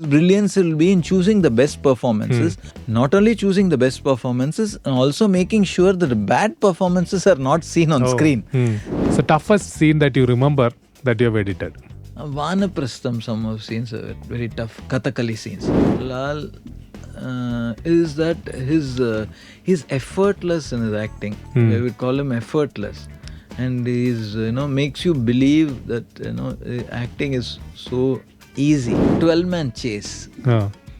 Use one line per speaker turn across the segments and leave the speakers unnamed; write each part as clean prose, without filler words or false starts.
Brilliance will be in choosing the best performances, not only choosing the best performances, and also making sure that the bad performances are not seen on screen.
So toughest scene that you remember that you have edited?
Vanaprastham, some of scenes are very tough. Kathakali scenes. Lal is that he's effortless in his acting. We would call him effortless, and he's makes you believe that acting is so easy. 12-man chase.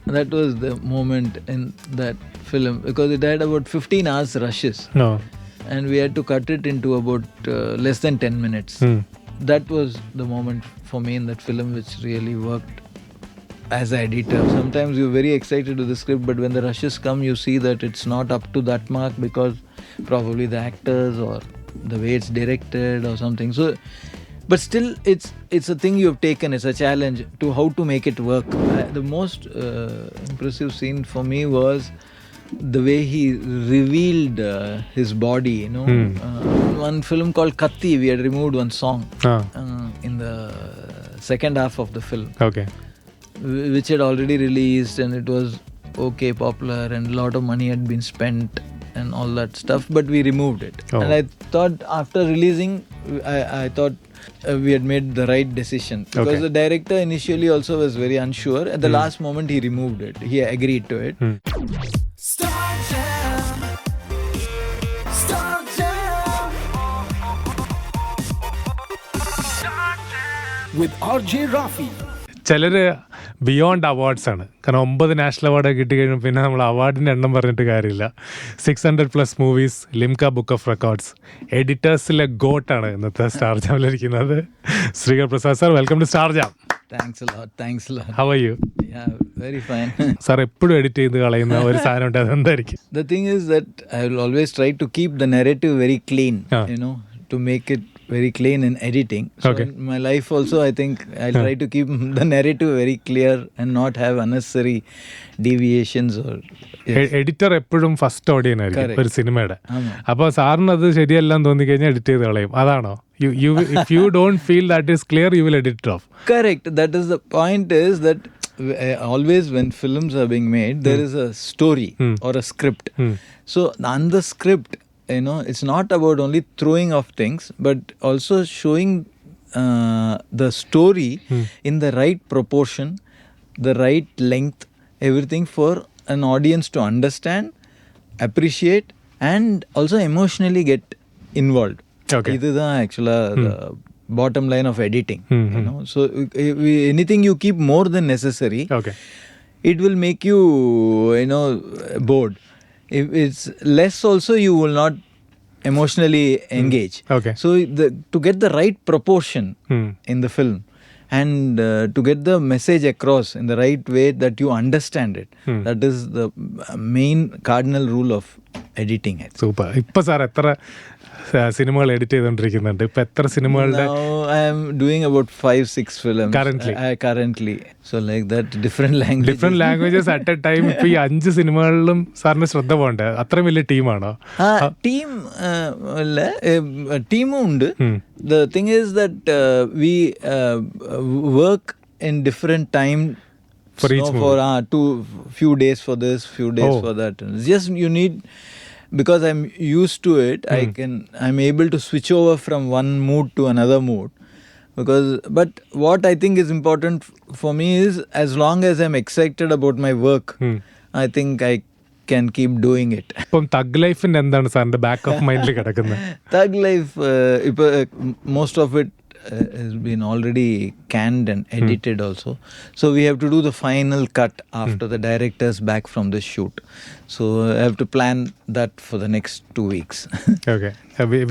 That was the moment in that film because it had about 15 hours rushes. And we had to cut it into about less than 10 minutes. That was the moment for me in that film which really worked as an editor. Sometimes you're very excited with the script, but when the rushes come, you see that it's not up to that mark because probably the actors or the way it's directed or something. So, but still, it's a thing you have taken. It's a challenge to how to make it work. The most impressive scene for me was the way he revealed his body. One film called Katti, we had removed one song in the second half of the film.
Okay.
Which had already released and it was popular and a lot of money had been spent and all that stuff, but we removed it. And I thought after releasing, I thought we had made the right decision because the director initially also was very unsure. At the last moment he removed it. He agreed to it.
With RJ Rafi.
ചിലർ beyond awards ആണ്. കാരണം 9 national award കിട്ടി കഴിയുമ്പോൾ പിന്നെ നമ്മൾ അവാർഡിൻ്റെ എണ്ണം പറഞ്ഞിട്ട് കാര്യമില്ല. 600+ movies, Limca book of records, എഡിറ്റേഴ്സിലെ ഗോട്ടാണ് ഇന്നത്തെ സ്റ്റാർ ജാമിലിരിക്കുന്നത്. Sreekar Prasad sir, welcome to Star Jam.
Thanks a lot.
How are you?
Yeah, very fine.
Sir എപ്പോഴും എഡിറ്റ് ചെയ്ത് കളയുന്ന ഒരു സാധനം ഉണ്ട്, അതെന്തായിരിക്കും?
The thing is that I will always try to keep the narrative very clean, to make it very clean in editing. So in my life also, I think I'll try to keep the narrative very clear and not have unnecessary deviations or...
editor എപ്പോഴും first ഓഡിയൻ ആയിരിക്കും ഒരു സിനിമയുടെ. അപ്പോൾ സാറിന് അത് ശരിയല്ലെന്ന് തോന്നിക്കഴിഞ്ഞാൽ edit ചെയ്ത് കളയും, അതാണോ? If you don't feel that is clear, you will edit it off.
Correct. That is the point, is that always when films are being made, there is a story or a script. So on the script, it's not about only throwing off things, but also showing the story in the right proportion, the right length, everything for an audience to understand, appreciate, and also emotionally get involved. This is actually the bottom line of editing. So anything you keep more than necessary, it will make you bored. If it's less also, you will not emotionally engage. So to get the right proportion in the film and to get the message across in the right way that you understand it, that is the main cardinal rule of editing.
Super. ഇപ്പോൾ sir എത്ര സിനിമകൾ edit ചെയ്തുകൊണ്ടിരിക്കുന്നുണ്ട്? ഇപ്പൊ എത്ര സിനിമകളുടെ?
Now I am doing about 5-6 films currently. So like that, different languages
at a time. ഇപ്പൊ ഈ 5 സിനിമകളിലും സാറിന് ശ്രദ്ധ പോകണ്ടേ? അത്രയും വലിയ ടീമാണോ?
ടീമും ഉണ്ട്. The thing is that we work in different time
for each movie.
Few days for this, few days for that. Just you need, because I'm used to it, I'm able to switch over from one mood to another mood. But what I think is important for me is, as long as I'm excited about my work, I think I can keep doing it.
ഇപ്പം thug ലൈഫിന്റെ എന്താണ് സാറിന്റെ back of മൈൻഡിൽ കിടക്കുന്നത്?
Thug life, most of it has been already canned and edited also. So we have to do the final cut after the director's back from the shoot. So I have to plan that for the next 2 weeks.
Okay.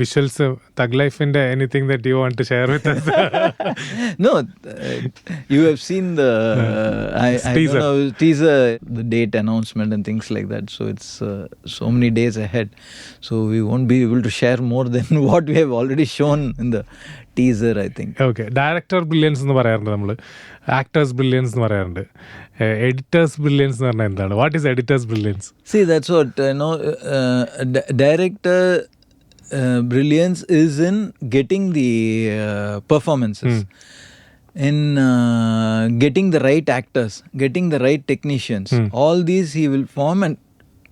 Visuals, Thug Life, and anything that you want to share with us?
No, you have seen the teaser, the date announcement and things like that. So it's so many days ahead. So we won't be able to share more than what we have already shown in the teaser, I think.
Okay. Director brilliance എന്ന് പറയാറുണ്ട് നമ്മൾ, actors brilliance എന്ന് പറയാറുണ്ട്. Editors brilliance എന്ന് പറഞ്ഞാൽ എന്താണ്? What is editors brilliance?
See, that's what director brilliance is in getting the performances. in getting the right actors, getting the right technicians. All these he will form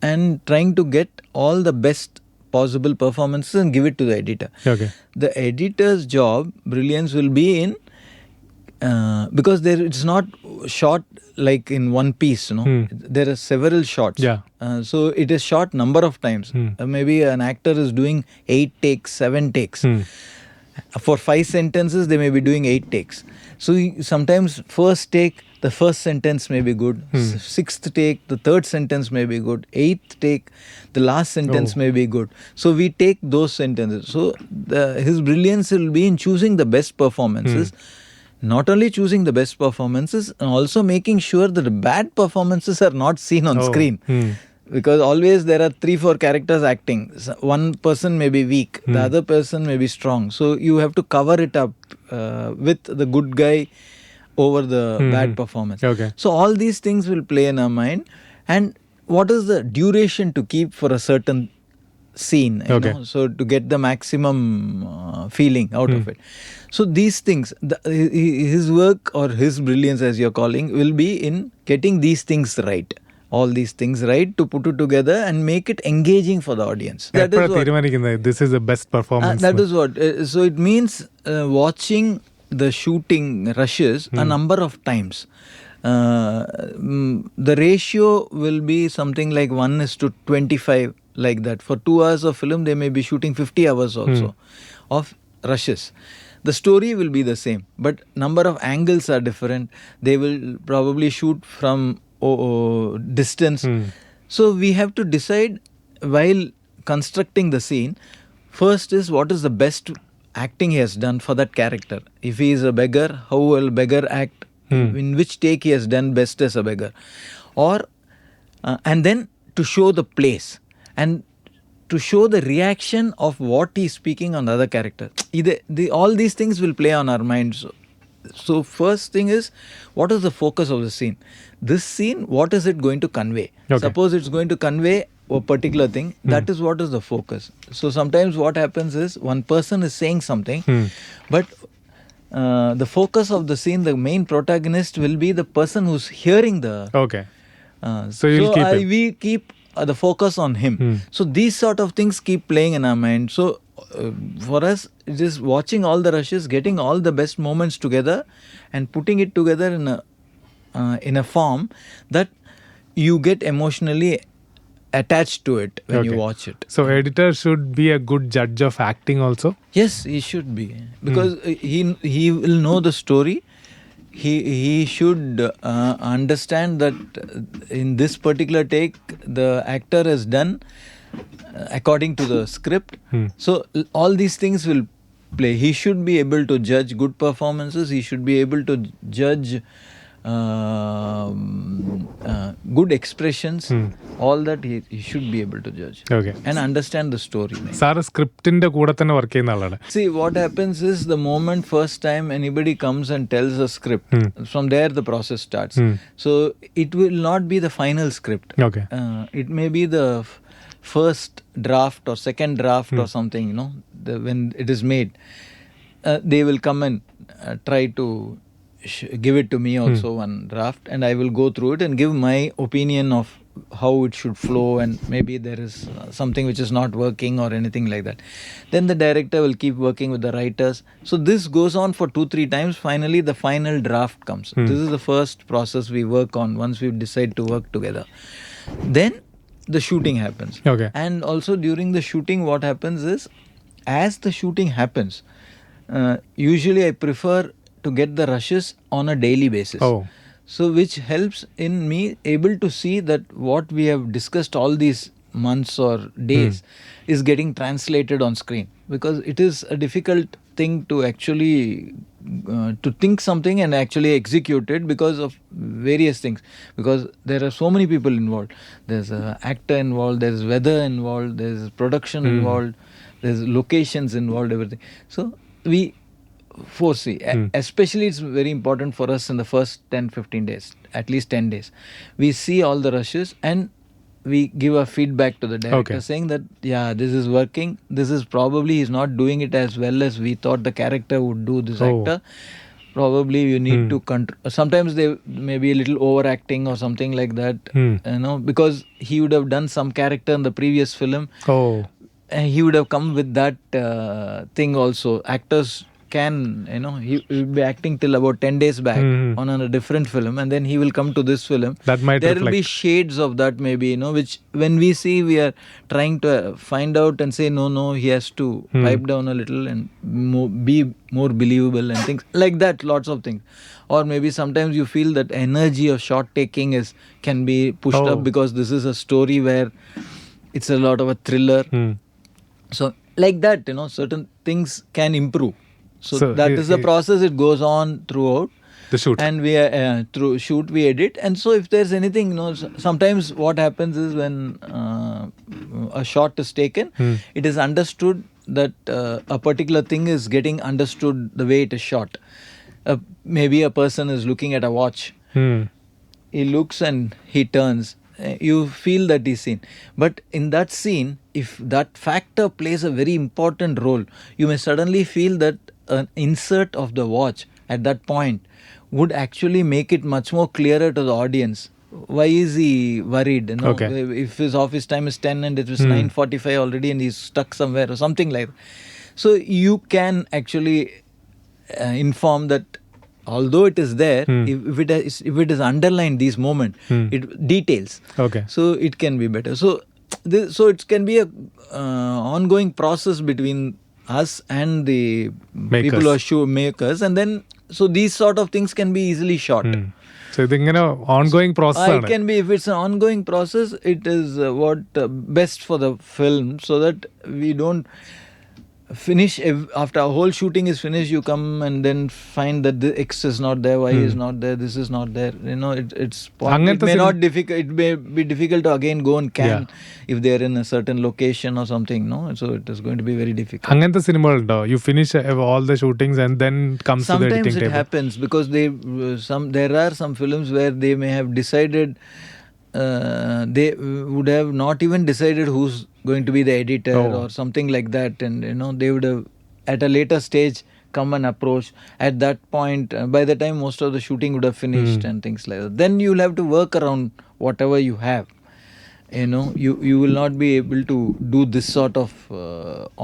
and trying to get all the best possible performances and give it to the editor.
Okay.
The editor's job, brilliance, will be in because it's not shot like in one piece, there are several shots.
Yeah.
So it is shot number of times. Maybe an actor is doing 8 takes, 7 takes. For 5 sentences, they may be doing 8 takes. So sometimes first take, the first sentence may be good. Sixth take, the third sentence may be good. Eighth take, the last sentence may be good. So we take those sentences. So his brilliance will be in choosing the best performances. Not only choosing the best performances, and also making sure that the bad performances are not seen on screen. Because always there are 3-4 characters acting. One person may be weak, the other person may be strong. So you have to cover it up with the good guy over the bad performance.
Okay.
So all these things will play in our mind. And what is the duration to keep for a certain scene, you know, so to get the maximum feeling out of it. So these things, his work or his brilliance, as you're calling, will be in getting these things right. All these things right to put it together and make it engaging for the audience. That is what,
this is the best performance.
that is what. So it means watching the shooting rushes a number of times. The ratio will be something like 1:25, like that. For 2 hours of film, they may be shooting 50 hours also of rushes. The story will be the same, but number of angles are different. They will probably shoot from distance. So we have to decide while constructing the scene. First is what is the best acting he has done for that character. If he is a beggar, how will beggar act? In which take he has done best as a beggar? Or and then to show the place and to show the reaction of what he is speaking on the other character. All these things will play on our minds. So first thing is, what is the focus of the scene? This scene, what is it going to convey?
Okay.
Suppose it's going to convey a particular thing, that is what is the focus. So sometimes what happens is, one person is saying something, but the focus of the scene, the main protagonist will be the person who's hearing the...
Okay.
So
you'll keep it.
we keep the focus on him. So these sort of things keep playing in our mind. So for us, it is watching all the rushes, getting all the best moments together and putting it together in a form that you get emotionally attached to it when you watch it.
So editor should be a good judge of acting also?
Yes, he should be, because he will know the story. He should understand that in this particular take, the actor has done according to the script. So all these things will play. He should be able to judge good performances. He should be able to judge good expressions. All that he should be able to judge.
Okay.
And understand the story.
Sir, script in the kuda thanne work cheyyunna alana.
See, what happens is, the moment first time anybody comes and tells a script, from there the process starts. So it will not be the final script.
Okay.
It may be the first draft or second draft or something, you know, when it is made. They will come and try to give it to me also, one draft, and I will go through it and give my opinion of how it should flow, and maybe there is something which is not working or anything like that. Then the director will keep working with the writers. So this goes on for 2-3 times. Finally, the final draft comes. This is the first process we work on once we decide to work together. Then the shooting happens.
Okay.
And also during the shooting, what happens is, as the shooting happens, usually I prefer to get the rushes on a daily basis. So which helps in me able to see that what we have discussed all these months or days is getting translated on screen, because it is a difficult thing to actually to think something and actually execute it because of various things, because there are so many people involved. There's an actor involved, there's weather involved, there's production involved, there's locations involved, everything. So we foresee, especially it's very important for us in the first 10-15 days, at least 10 days. We see all the rushes and we give a feedback to the director saying that, yeah, this is working. This is probably, he's not doing it as well as we thought the character would do, this actor. probably you need to control. Sometimes they may be a little overacting or something like that, because he would have done some character in the previous film.
Oh,
He would have come with that thing also. Actors can, he will be acting till about 10 days back on a different film, and then he will come to this film.
that might
There will be
reflect.
shades of that maybe, which when we see, we are trying to find out and say, no, he has to pipe down a little and be more believable and things like that, lots of things. Or maybe sometimes you feel that energy of shot taking can be pushed up, because this is a story where it's a lot of a thriller. So like that, certain things can improve. So that is the process. It goes on throughout
The shoot.
and we through shoot we edit. And so if there's anything, sometimes what happens is when a shot is taken, it is understood that a particular thing is getting understood the way it is shot. Maybe a person is looking at a watch. He looks and he turns. You feel that he's seen. But in that scene, if that factor plays a very important role, you may suddenly feel that an insert of the watch at that point would actually make it much more clearer to the audience. Why is he worried?
Okay.
If his office time is 10 and it was 9:45 already and he's stuck somewhere or something like that. So you can actually inform that, although it is there, if it is underlined, these moments, it details.
Okay.
So it can be better. So it can be a ongoing process between us and the people who are show makers, and then so these sort of things can be easily shot.
So ഇതിങ്ങനെ ongoing
It
പ്രോസസ്സാണ്.
can be, if it's an ongoing process, it is what best for the film, so that we don't finish after a whole shooting is finished, you come and then find that the X is not there, Y is not there, this is not there. It's it may not difficult. It may be difficult to again go and can if they are in a certain location or something. So it is going to be very difficult.
അങ്ങനത്തെ സിനിമകളുണ്ടോ? You finish all the shootings and then comes to the
Sometimes
editing
it
table.
happens because there are some films where they may have decided, they would have not even decided who's going to be the editor or something like that, and they would have at a later stage come and approach. At that point, by the time most of the shooting would have finished and things like that, then you'll have to work around whatever you have. You will not be able to do this sort of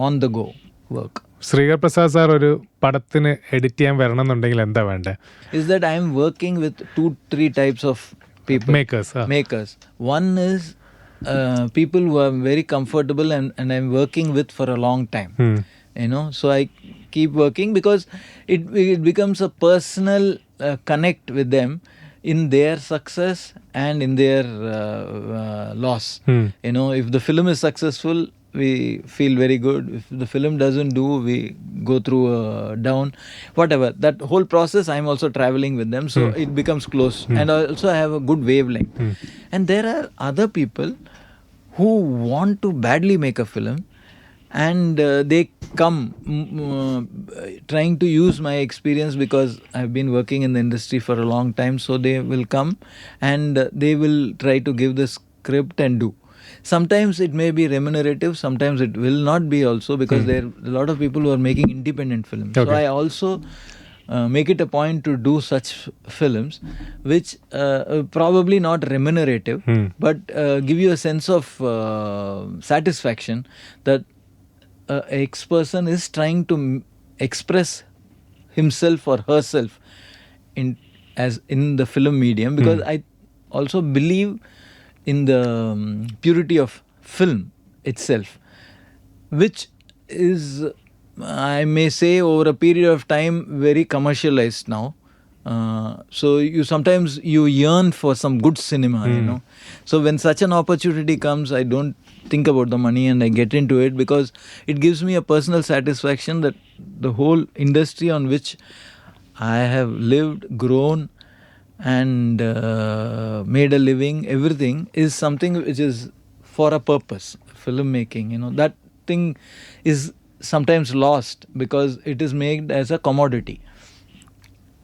on the go work.
Sreekar Prasad sir ഒരു പടത്തിന് edit ചെയ്യാൻ വരണം എന്നുണ്ടെങ്കിൽ എന്താ വേണ്ടേ?
Is that I am working with 2-3 types of people. Makers. One is people who are very comfortable and I'm working with for a long time. So I keep working because it becomes a personal connect with them in their success and in their loss. If the film is successful, we feel very good. If the film doesn't do, we go through a down, whatever. That whole process, I'm also traveling with them, so it becomes close. And also I have a good wavelength. And there are other people who want to badly make a film, and they come trying to use my experience because I've been working in the industry for a long time. So they will come and they will try to give the script and do. Sometimes it may be remunerative, sometimes it will not be also, because there are a lot of people who are making independent films.
Okay.
So I also make it a point to do such films which probably not remunerative, but give you a sense of satisfaction that X person is trying to express himself or herself in the film medium, because I also believe in the purity of film itself, which is, I may say, over a period of time very commercialized now. So sometimes you yearn for some good cinema, So when such an opportunity comes, I don't think about the money and I get into it, because it gives me a personal satisfaction that the whole industry on which I have lived, grown and made a living, everything is something which is for a purpose. Filmmaking, that thing is sometimes lost because it is made as a commodity.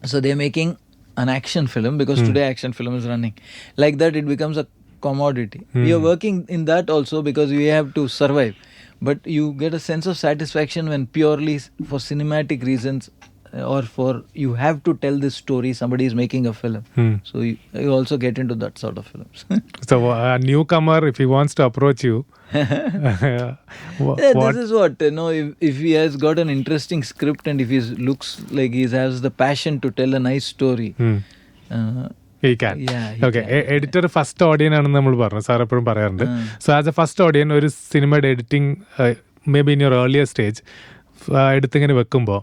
So they're making an action film because today action film is running. Like that, it becomes a commodity. We are working in that also because we have to survive. But you get a sense of satisfaction when purely for cinematic reasons or for you have to tell this story. Somebody is making a film, so you also get into that sort of films.
So a newcomer, if he wants to approach you,
Yeah,
what?
this is what if he has got an interesting script and if he looks like he has the passion to tell a nice story.
He can.
Yeah, he
Okay.
can.
Editor first audience ആണെന്ന് നമ്മൾ പറഞ്ഞു, sir എപ്പോഴും പറയാറുണ്ട്. So as a first audience ഒരു സിനിമയുടെ editing may be in your earlier stage എടുത്തിങ്ങനെ വെക്കുമ്പോൾ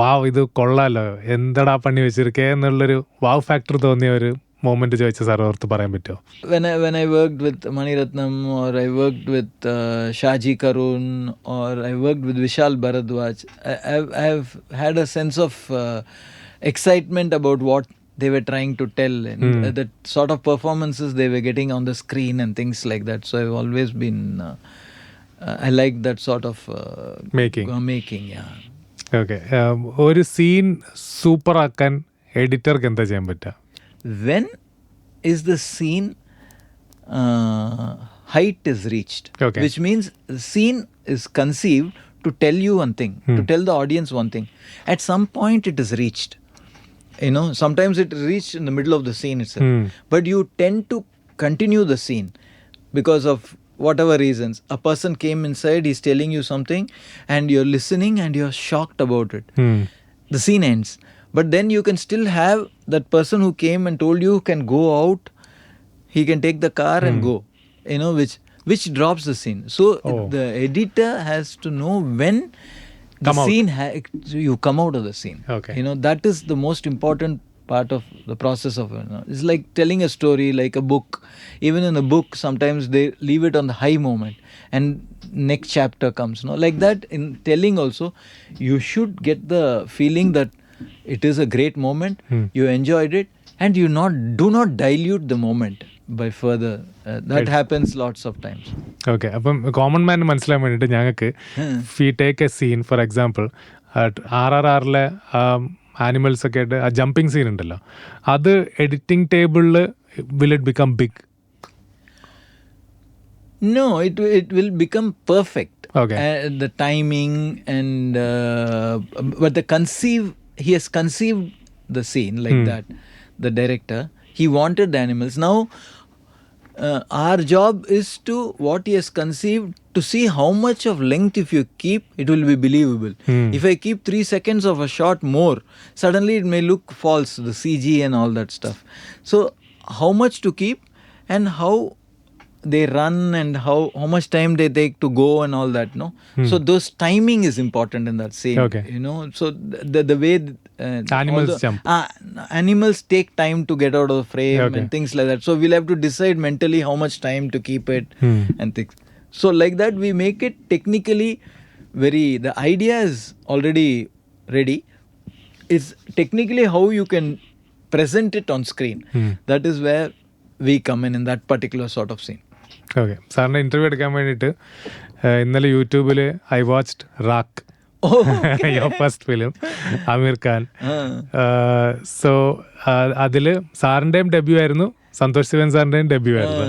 wow ഇത് കൊള്ളാലോ, എന്താടാ പണി വെച്ചിരിക്കേ എന്നുള്ളൊരു വാവ് ഫാക്ടർ തോന്നിയ ഒരു മൊമെന്റ് ചോദിച്ച സാർ ഓർത്ത് പറയാൻ പറ്റുമോ?
When I worked with Mani Ratnam, or I worked with Shaji Karun, or I worked with Vishal Bharadwaj, I've had a sense of excitement about what they were trying to tell, and the sort of performances they were getting on the screen and things like that. So I've always been I like that sort of making, yeah.
Okay. ഒരു scene super ആക്കാൻ എഡിറ്റർക്ക് എന്താ ചെയ്യാൻ പറ്റുക?
When is the scene height is reached?
Okay.
Which means the scene is conceived to tell you one thing, to tell the audience one thing. At some point it is reached. Sometimes it is reached in the middle of the scene itself. But you tend to continue the scene because of whatever reasons. A person came inside, he's telling you something, and you're listening and you're shocked about it. The scene ends. But then you can still have that person who came and told you can go out, he can take the car and go, which drops the scene. So the editor has to know when the scene you come out of the scene.
Okay.
That is the most important part of the process of it. It's like telling a story, like a book. Even in a book, sometimes they leave it on the high moment and next chapter comes. Like that in telling also, you should get the feeling that it is a great moment, you enjoyed it, and you do not dilute the moment by further. That happens lots of times.
Okay. അപ്പം common man മനസ്സിലാൻ വേണ്ടിയിട്ട് ഞങ്ങൾക്ക് if take a scene for example RRRലെ animals ഒക്കെ ആയിട്ട് ആ jumping scene ഉണ്ടല്ലോ, അത് എഡിറ്റിംഗ് ടേബിളിൽ will it become big?
No, it will become perfect.
Okay.
The timing and but he has conceived the scene like that. The director, he wanted the animals. Now our job is to what he has conceived, to see how much of length if you keep, it will be believable. If I keep 3 seconds of a shot more, suddenly it may look false, the CG and all that stuff. So how much to keep and how they run and how much time they take to go and all that, so those timing is important in that scene.
Okay.
So the way
Animals jump.
Animals take time to get out of the frame.
Okay.
And things like that, so we'll have to decide mentally how much time to keep it and things. So like that we make it technically the idea is already ready. It's technically how you can present it on screen. That is where we come in that particular sort of scene.
Okay. സാറിൻ്റെ interview എടുക്കാൻ വേണ്ടിയിട്ട് ഇന്നലെ യൂട്യൂബിൽ I watched Raakh, your first film, Aamir Khan. So അതിൽ സാറിൻ്റെയും debut ആയിരുന്നു, സന്തോഷ് ശിവൻ സാറിൻ്റെയും debut ആയിരുന്നു.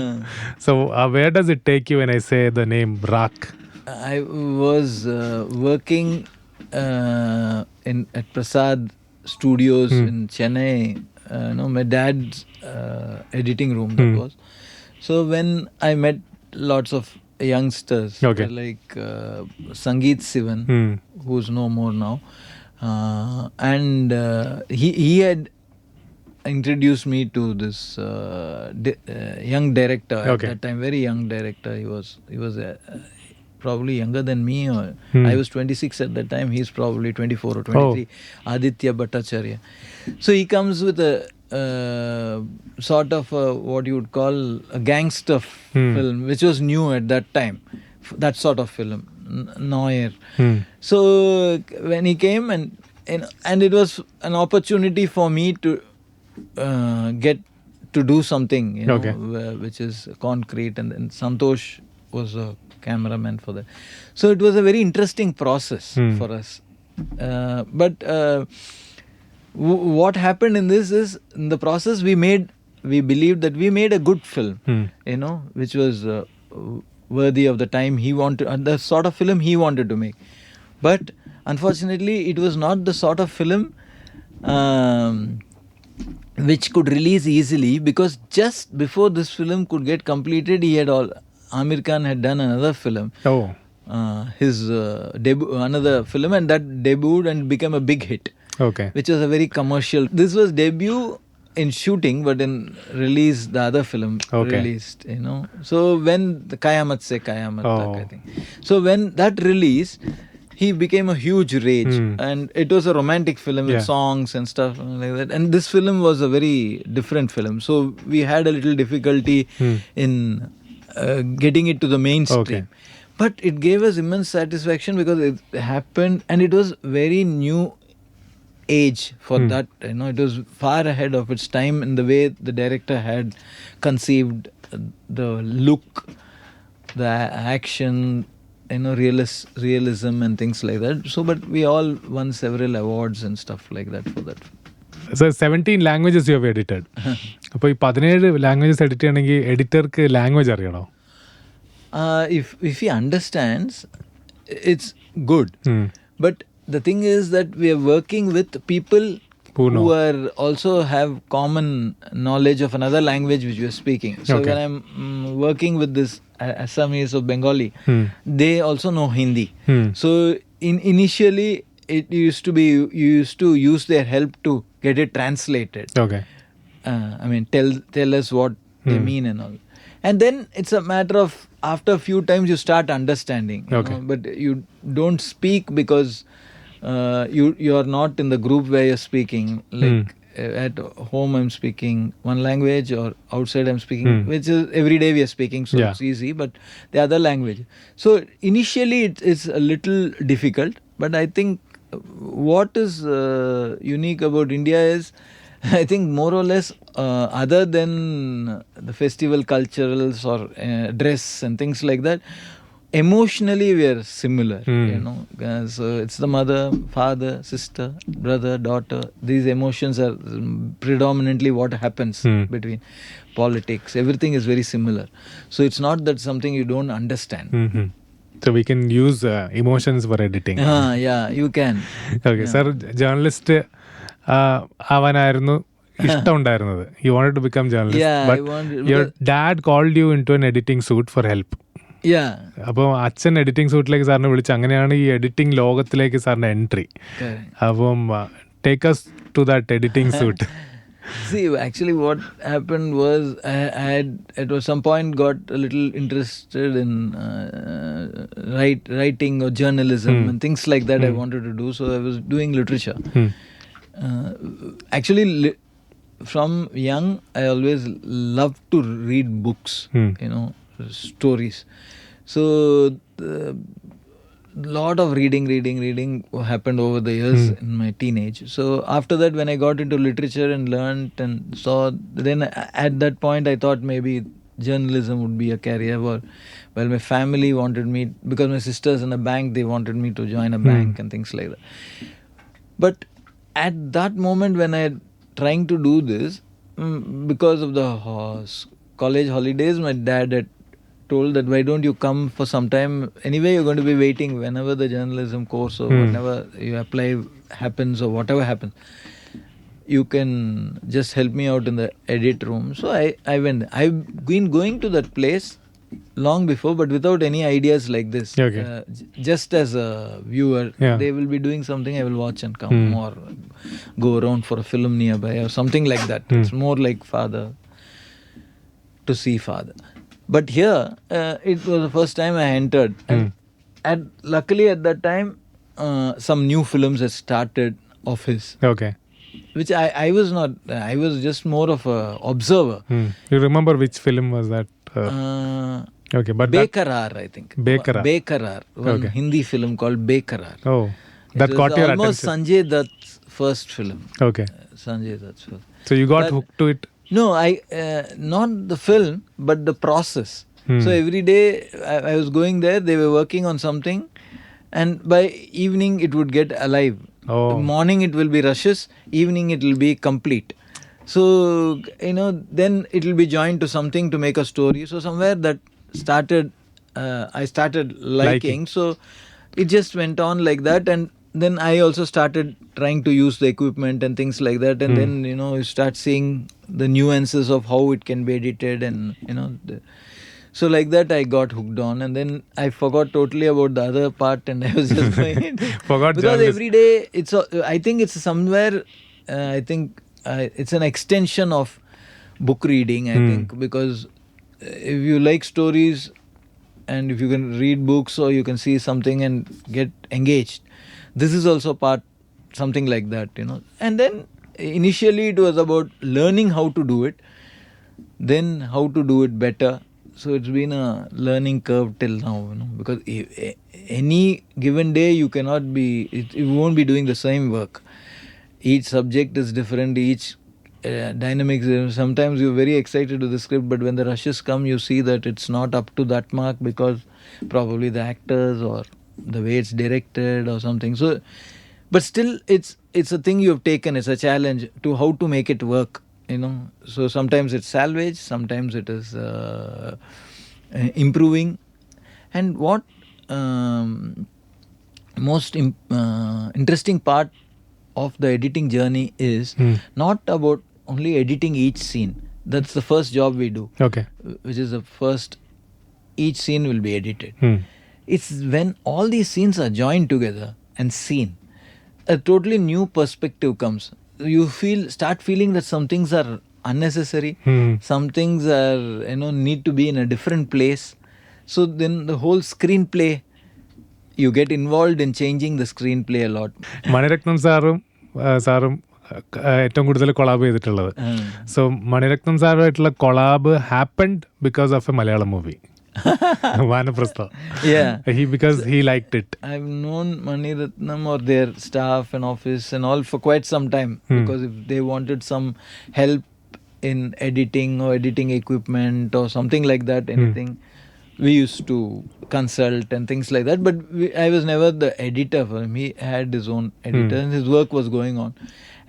So where does it take you when I say the name Raakh?
I was working at Prasad Studios in Chennai. My dad's editing room that was. So when I met lots of youngsters, like Sangeet Sivan, who's no more now, and he had introduced me to this young director at that time, very young director. He was probably younger than me, or I was 26 at that time, he's probably 24 or 23. Aditya Bhattacharya. So he comes with a sort of what you would call a gangster film, which was new at that time, that sort of film, Noir. So when he came and it was an opportunity for me to get to do something, which is concrete, and Santosh was a cameraman for that. So it was a very interesting process for us. But what happened in this is, in the process we believed that we made a good film, which was worthy of the time he wanted, the sort of film he wanted to make. But unfortunately, it was not the sort of film which could release easily, because just before this film could get completed, Amir Khan had done another film.
Oh.
His debut, another film, and that debuted and became a big hit,
Okay.
which was a very commercial. This was debut in shooting, but in release, the other film released, you know. So when the Kayamat Se Kayamat Tak, I think. So when that released, he became a huge rage, and it was a romantic film with songs and stuff like that. And this film was a very different film, so we had a little difficulty in getting it to the mainstream.
Okay.
But it gave us immense satisfaction because it happened, and it was very new age for that. You know, it was far ahead of its time in the way the director had conceived the look, the action, you know, realism and things like that. So, but we all won several awards and stuff like that for that.
So 17 languages you have edited. അപ്പോൾ ഈ 17 languages edit ചെയ്യണമെങ്കിൽ എഡിറ്റർക്ക് language അറിയണോ?
If he understands, it's good. But the thing is that we are working with people who are also have common knowledge of another language which we are speaking. So when I'm working with this Assamese or Bengali, they also know Hindi. So initially it used to be, you used to use their help to get it translated.
Okay.
I mean, tell us what they mean and all. And then it's a matter of, after a few times you start understanding. You know, but you don't speak because you are not in the group where you're speaking. Like at home I'm speaking one language, or outside I'm speaking, which is every day we are speaking, so it's easy. But the other language. So initially it's a little difficult, but I think what is unique about India is, I think more or less, other than the festival culturals or dress and things like that, emotionally we are similar, you know. So it's the mother, father, sister, brother, daughter. These emotions are predominantly what happens between politics. Everything is very similar. So it's not that something you don't understand.
So we can use emotions for editing.
Yeah, you can.
Okay, sir, journalist ആവാനായിരുന്നു ഇഷ്ടമുണ്ടായിരുന്നത്. You wanted to become journalist, but your dad called you into an editing suit for help.
Yeah.
അപ്പോൾ അച്ഛൻ editing സൂട്ടിലേക്ക് സാറിനെ വിളിച്ച്, അങ്ങനെയാണ് ഈ editing ലോകത്തിലേക്ക് സാറിൻ്റെ entry. അപ്പം take us to that editing suit.
See, actually what happened was, I had at some point got a little interested in writing or journalism and things like that. I wanted to do, so I was doing literature. Actually from young I always loved to read books, you know, stories. So lot of reading happened over the years in my teenage. So after that, when I got into literature and learnt and saw, then at that point I thought maybe journalism would be a career. Or, well, my family wanted me, because my sister's in a bank, they wanted me to join a bank and things like that. But at that moment when I trying to do this, because of the college holidays, my dad had told that, why don't you come for some time? Anyway, you're going to be waiting whenever the journalism course or whenever you apply happens or whatever happens. You can just help me out in the edit room. So I went. I've been going to that place long before, but without any ideas like this.
Okay.
Just as a viewer, they will be doing something, I will watch and come, or go around for a film nearby or something like that. It's more like father to see father. But here, it was the first time I entered. And luckily at that time, some new films had started of his.
Okay.
Which I was not, I was just more of a observer.
You remember which film was that? Okay, but
Bekarar, I think. Bekarar. One Hindi film called Bekarar.
Oh, that caught your attention.
Almost Sanjay Dutt's first film.
Okay.
Sanjay Dutt's film.
So you got hooked to it?
No, not the film, but the process. So every day I was going there, they were working on something, and by evening it would get alive. Morning it will be rushes, evening it will be complete. So, you know, then it will be joined to something to make a story. So somewhere that started, I started liking. So it just went on like that, and then I also started trying to use the equipment and things like that, and then you start seeing the nuances of how it can be edited, and so like that I got hooked on, and then I forgot totally about the other part, and I was just going
Forgot
because
journalism.
every day I think it's somewhere I think it's an extension of book reading, I think, because if you like stories and if you can read books or you can see something and get engaged, this is also part something like that, and then initially it was about learning how to do it, then how to do it better. So it's been a learning curve till now, because any given day you cannot be, you won't be doing the same work. Each subject is different, each dynamics. Sometimes you're very excited with the script, but when the rushes come, you see that it's not up to that mark because probably the actors or the way it's directed or something. So, but still, it's a thing you have taken. It's a challenge to how to make it work. So sometimes it's salvage, sometimes it is improving. And what most interesting part of the editing journey is not about only editing each scene. That's the first job we do.
Okay.
Which is the first, each scene will be edited. It's when all these scenes are joined together and seen, a totally new perspective comes. You start feeling that some things are unnecessary, some things are need to be in a different place. So then the whole screenplay, you get involved in changing the screenplay a lot.
Maniratnam സാറും ഏറ്റവും കൂടുതൽ collab ചെയ്തിട്ടുള്ളത്. So Maniratnam സാറുമായിട്ടുള്ള collab happened because of a Malayalam movie. Vanaprastha.
Yeah.
Because he liked it.
I've known Mani Ratnam or their staff and office and all for quite some time, because if they wanted some help in editing or editing equipment or something like that, anything, we used to consult and things like that. But I was never the editor for him. He had his own editor and his work was going on.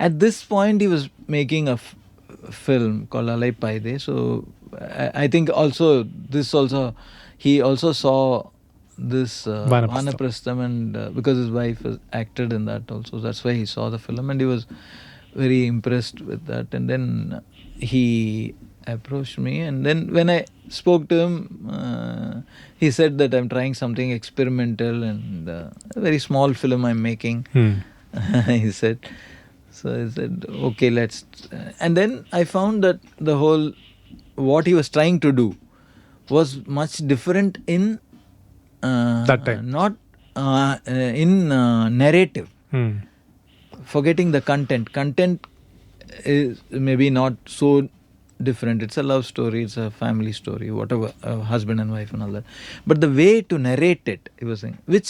At this point, he was making a film called Alai Paide. So I think also he also saw this Vanaprastham, and because his wife has acted in that also, that's why he saw the film and he was very impressed with that. And then he approached me, and then when I spoke to him, he said that I'm trying something experimental and a very small film I'm making. He said. So I said, okay, let's. And then I found that the whole, what he was trying to do was much different in
that time.
Not in narrative. Forgetting the content. Content is maybe not so different. It's a love story, it's a family story, whatever, husband and wife and all that. But the way to narrate it, he was saying, which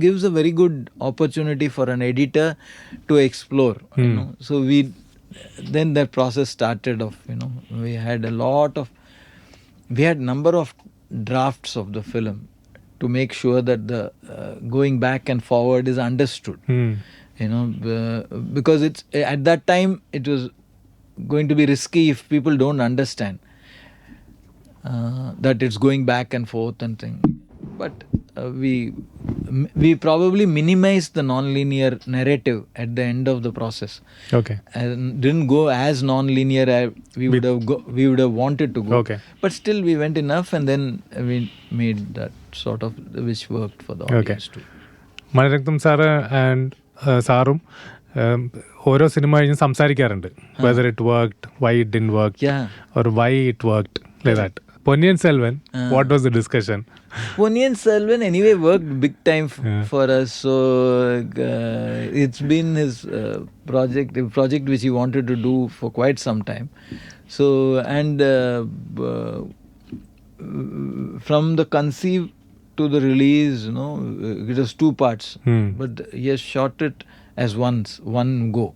gives a very good opportunity for an editor to explore. So then that process started of, we had number of drafts of the film to make sure that the going back and forward is understood. Because it's at that time it was going to be risky if people don't understand that it's going back and forth and thing. But we probably minimized the non-linear narrative at the end of the process.
Okay.
And didn't go as non-linear as we would have wanted to go.
Okay.
But still we went enough, and then we made that sort of, which worked for the audience too.
Mani Ratnam sir and സാറും ഓരോ സിനിമ കഴിഞ്ഞ് സംസാരിക്കാറുണ്ട്. Whether it worked, why it didn't work, or why it worked, like that. Ponniyin Selvan, what was the discussion?
Ponniyin Selvan anyway worked big time for us. So it's been his project which he wanted to do for quite some time. So, and from the conceive to the release, it was 2 parts. But he has shot it as one go.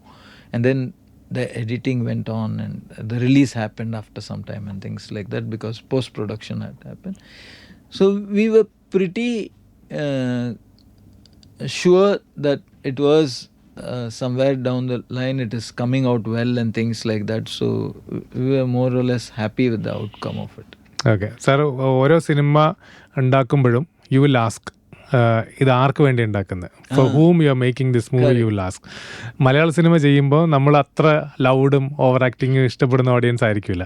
And then the editing went on and the release happened after some time and things like that, because post-production had happened. So we were pretty sure that it was somewhere down the line it is coming out well and things like that. So we were more or less happy with the outcome of it.
Okay. Sir, ഓരോ cinema ഉണ്ടാക്കുമ്പോഴും you will ask ഇത് ആർക്ക് വേണ്ടി ഉണ്ടാക്കുന്നത്, four whom you are making this movie you will ask. Malayala cinema ചെയ്യുമ്പോൾ നമ്മൾ അത്ര ലൗഡും over ആക്ടിങ്ങും ഇഷ്ടപ്പെടുന്ന audience ആയിരിക്കില്ല.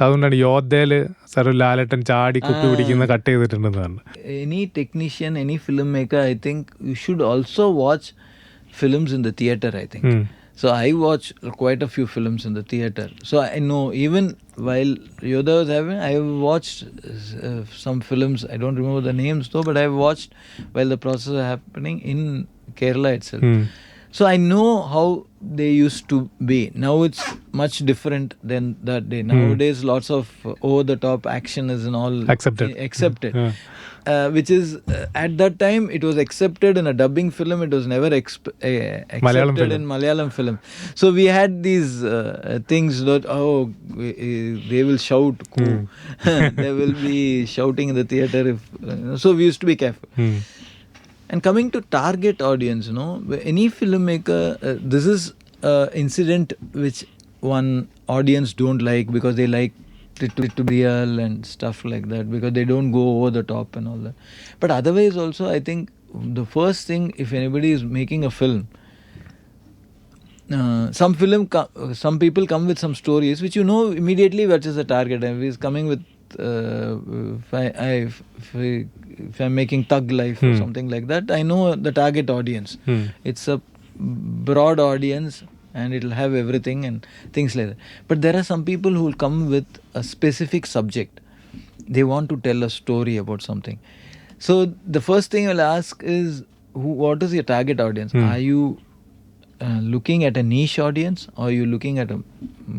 അതുകൊണ്ടാണ് യോദ്ധയിൽ സാർ ലാലേട്ടൻ ചാടി കുപ്പി പിടിക്കുന്ന കട്ട് ചെയ്തിട്ടുണ്ടെന്ന് പറഞ്ഞു.
Any technician, any filmmaker, I think you should also watch films in the theater, I think. So I watch quite a few films in the theater. So I know even while Yoda was having, I watched some films. I don't remember the names though, but I watched while the process was happening in Kerala itself. So I know how they used to be. Now it's much different than that day. Nowadays lots of over the top action is and all accepted. Which is at that time it was accepted in a dubbing film. It was never accepted in Malayalam film. So we had these things that they will shout, they will be shouting in the theater if so we used to be careful. And coming to target audience, any filmmaker, this is incident which one audience don't like because they like it to be real and stuff like that, because they don't go over the top and all that. But otherwise also I think the first thing, if anybody is making a film, some people come with some stories which you know immediately what is the target. If he's coming with if I'm making Thug Life or something like that, I know the target audience. It's a broad audience and it'll have everything and things like that. But there are some people who will come with a specific subject. They want to tell a story about something. So the first thing I'll ask is, what is your target audience? Are you looking at a niche audience, or are you looking at a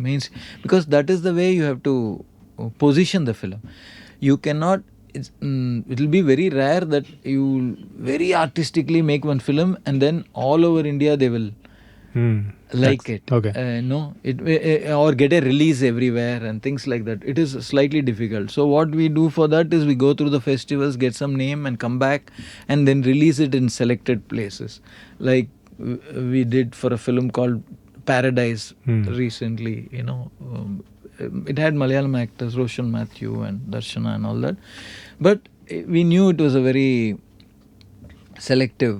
mainstream? Because that is the way you have to position the film. You cannot, it will be very rare that you very artistically make one film and then all over India they will like it.
Okay.
No, or get a release everywhere and things like that. It is slightly difficult. So what we do for that is we go through the festivals, get some name and come back and then release it in selected places. Like we did for a film called Paradise recently, it had Malayalam actors, Roshan Matthew and Darshana and all that. But we knew it was a very selective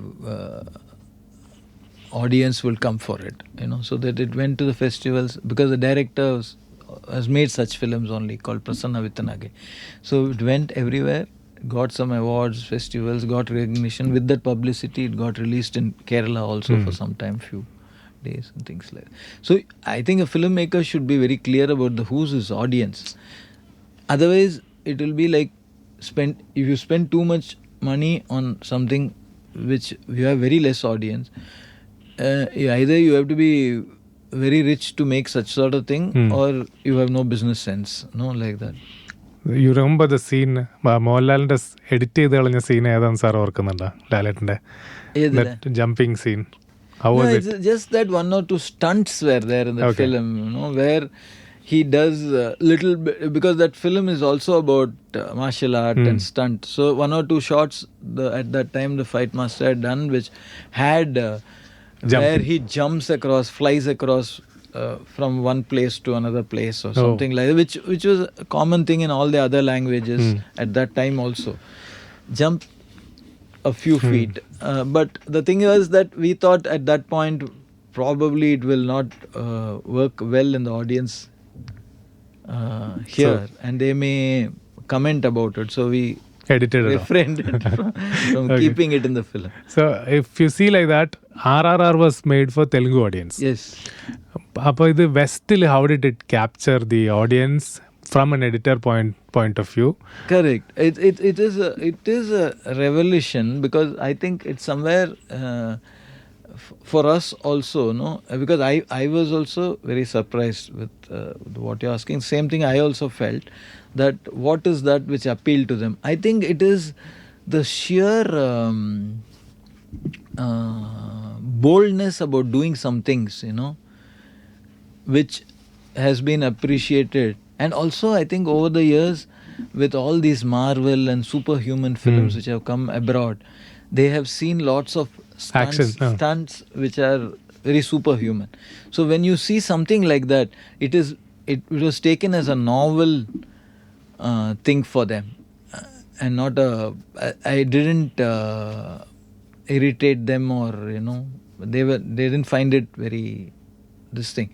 audience will come for it, so that it went to the festivals, because the director has made such films only, called Prasanna Vittanage. So it went everywhere, got some awards, festivals, got recognition. With that publicity, it got released in Kerala also for some time, few days and things like that. So I think a filmmaker should be very clear about who's his audience. Otherwise it will be like if you spend too much money on something which you have very less audience, either you have to be very rich to make such sort of thing, or you have no business sense, like that.
You remember the scene, മോഹൻലാലിന്റെ edit ചെയ്ത് കളഞ്ഞ scene ഏതാന്ന് sir ഓർക്കുന്നുണ്ടോ? ലാലേട്ടന്റെ jumping scene. How was it?
It's just that one or two stunts were there in the film, where he does little bit, because that film is also about martial art and stunt. So one or two shots at that time the fight master had done, which had where he jumps across, flies across from one place to another place or something like that, which was a common thing in all the other languages at that time also. Jump a few feet. But the thing was that we thought at that point probably it will not work well in the audience here, and they may comment about it. So we refrained it from keeping it in the film.
So if you see like that, RRR was made for Telugu audience.
Yes.
അപ്പോൾ ഇത് വെസ്റ്റിൽ how did it capture the audience from an editor point of view?
Correct. It is a revolution, because I think it's somewhere for us also, because I was also very surprised with what you're asking. Same thing I also felt, that what is that which appealed to them. I think it is the sheer boldness about doing some things, which has been appreciated. And also I think over the years, with all these Marvel and superhuman films which have come abroad, they have seen lots of stunts which are very superhuman. So when you see something like that, it was taken as a novel thing for them. and not I didn't irritate them, or they didn't find it very this thing.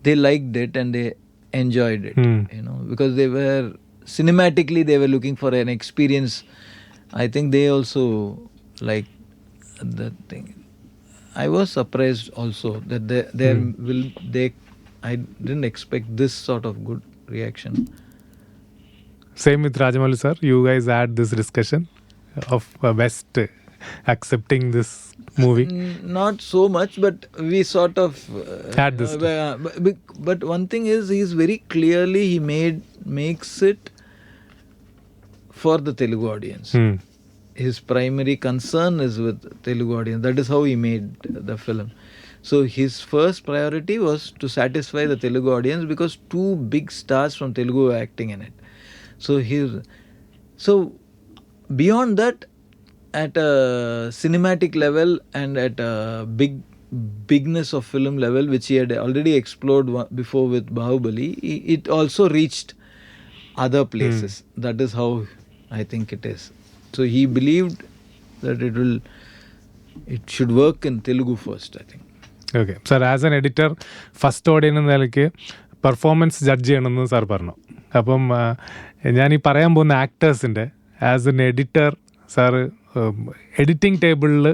They liked it and they enjoyed it, because they were cinematically they were looking for an experience. I think they also like that thing. I was surprised also that I didn't expect this sort of good reaction.
Same with Rajamouli sir. You guys had this discussion of West accepting this movie.
Not so much, but we sort of
Had this
but one thing is, he's very clearly makes it for the Telugu audience. His primary concern is with Telugu audience. That is how he made the film. So his first priority was to satisfy the Telugu audience, because two big stars from Telugu were acting in it. So beyond that, at a cinematic level and at a bigness of film level, which he had already explored before with Bahubali, it also reached other places. That is how I think it is. So he believed that it should work in Telugu first, I think.
Okay. Sir, as an editor, first ഓഡിയൻ എന്ന നിലയ്ക്ക് performance judge ചെയ്യണമെന്ന് sir പറഞ്ഞു. അപ്പം ഞാൻ ഈ പറയാൻ പോകുന്ന ആക്ടേഴ്സിൻ്റെ as an editor sir editing ടേബിളിൽ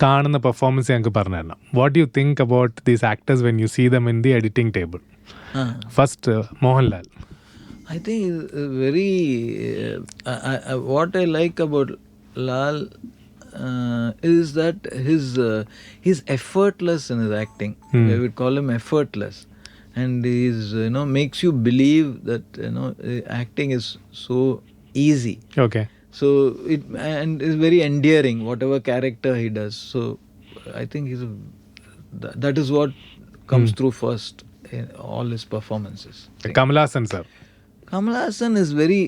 കാണുന്ന പെർഫോമൻസ് ഞങ്ങൾക്ക് പറഞ്ഞു തരണം. What you think about these actors when you see them in the editing table? First Mohanlal.
I think very what I like about Lal is that he's effortless in his acting. I would call him effortless, and he's makes you believe that acting is so easy.
Okay.
So and is very endearing, whatever character he does. So I think that is what comes through first in all his performances.
Kamal Haasan sir.
Kamal Haasan is very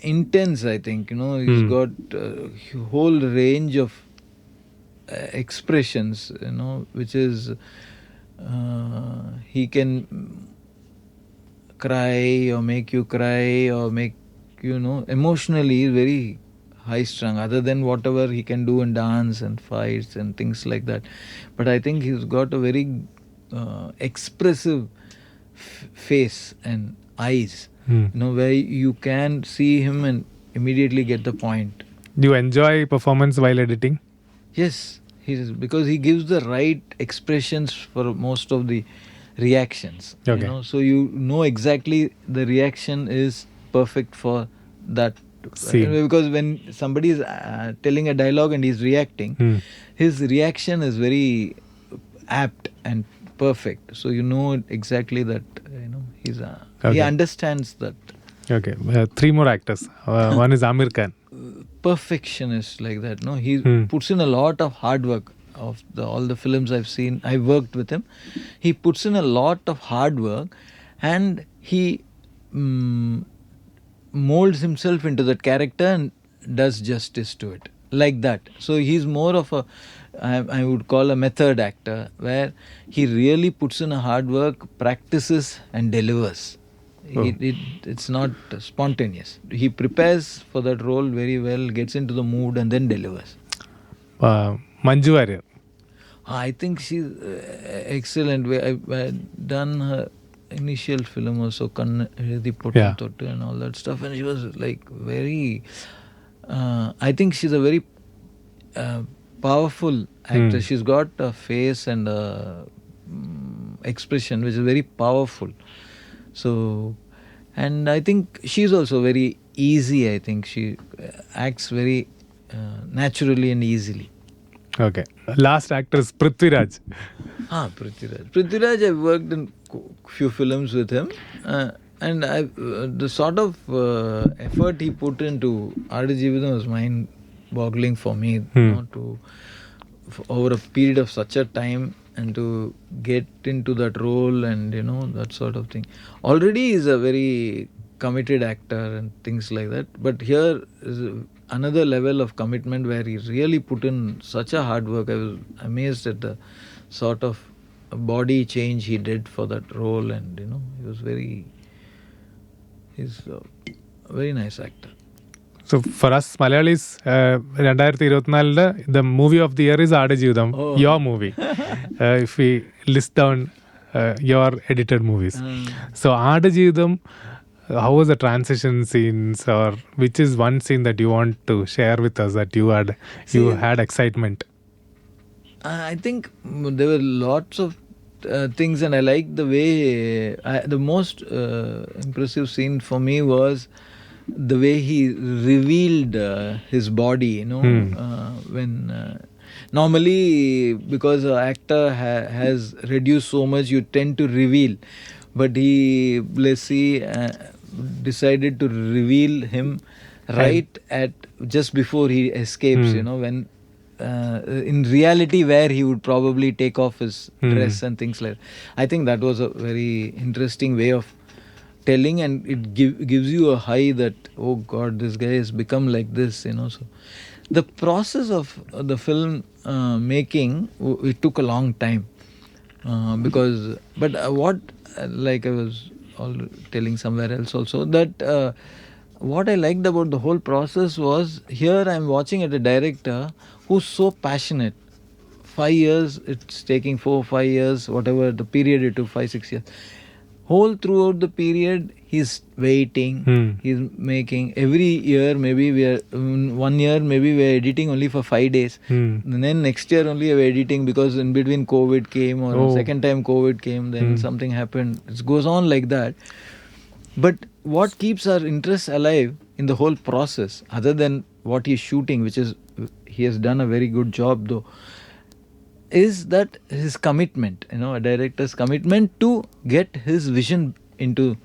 intense, I think. He's got a whole range of expressions, which is he can cry or make you cry, or make emotionally very high strung, other than whatever he can do in dance and fights and things like that. But I think he's got a very expressive face and eyes, where you can see him and immediately get the point.
Do you enjoy performance while editing?
Yes, because he gives the right expressions for most of the reactions.
Okay.
So you know exactly the reaction is perfect for that
scene.
Because when somebody is telling a dialogue and he's reacting, his reaction is very apt and perfect. So you know exactly that he's he understands that.
Okay. Three more actors. One is Amir Khan.
Perfectionist like that. He puts in a lot of hard work. Of all the films I've seen, I worked with him. He puts in a lot of hard work, and he molds himself into that character and does justice to it like that. So he's more of I would call a method actor, where he really puts in a hard work, practices and delivers. It's not spontaneous. He prepares for that role very well, gets into the mood and then delivers.
Manju Warrier.
I think she's excellent. I've done her initial film also, Kannadi Pottu and all that stuff, and she was like very I think she's a very powerful actress. She's got a face and a expression which is very powerful. So, and I think she's also very easy. I think she acts very naturally and easily.
Okay. Last actor is Prithviraj.
Prithviraj, I've worked in few films with him, and the sort of effort he put into Aadu Jeevitham was mind-boggling for me. Over a period of such a time, and to get into that role and that sort of thing. Already he's a very committed actor and things like that, but here is another level of commitment where he really put in such a hard work. I was amazed at the sort of body change he did for that role, and he's a very nice actor.
So for us Malayalis, 2024 the movie of the year is Aadu Jeevitham, your movie. If we list down your edited movies. So Aadu Jeevitham, how was the transition scenes, or which is one scene that you want to share with us that you had excitement?
I think there were lots of things, and I like the way the most impressive scene for me was the way he revealed his body, when normally, because an actor has reduced so much, you tend to reveal, but he, Blessy, decided to reveal him right at just before he escapes, when in reality where he would probably take off his dress and things like that. I think that was a very interesting way of telling, and it gives you a high that, oh God, this guy has become like this, so the process of the film making, it took a long time, because but what like I was telling somewhere else also, that what I liked about the whole process was, here I'm watching at a director who's so passionate. 5 years, it's taking 4-5 years, whatever the period it took, 5-6 years. Throughout the period, he's waiting, he's making. Every year, maybe we are 1 year, maybe we are editing only for 5 days. And then next year only we are editing, because in between COVID came, or second time COVID came, then something happened. It goes on like that. But what keeps our interest alive in the whole process, other than what he's shooting, which is, he has done a very good job though, is that his commitment, a director's commitment to get his vision into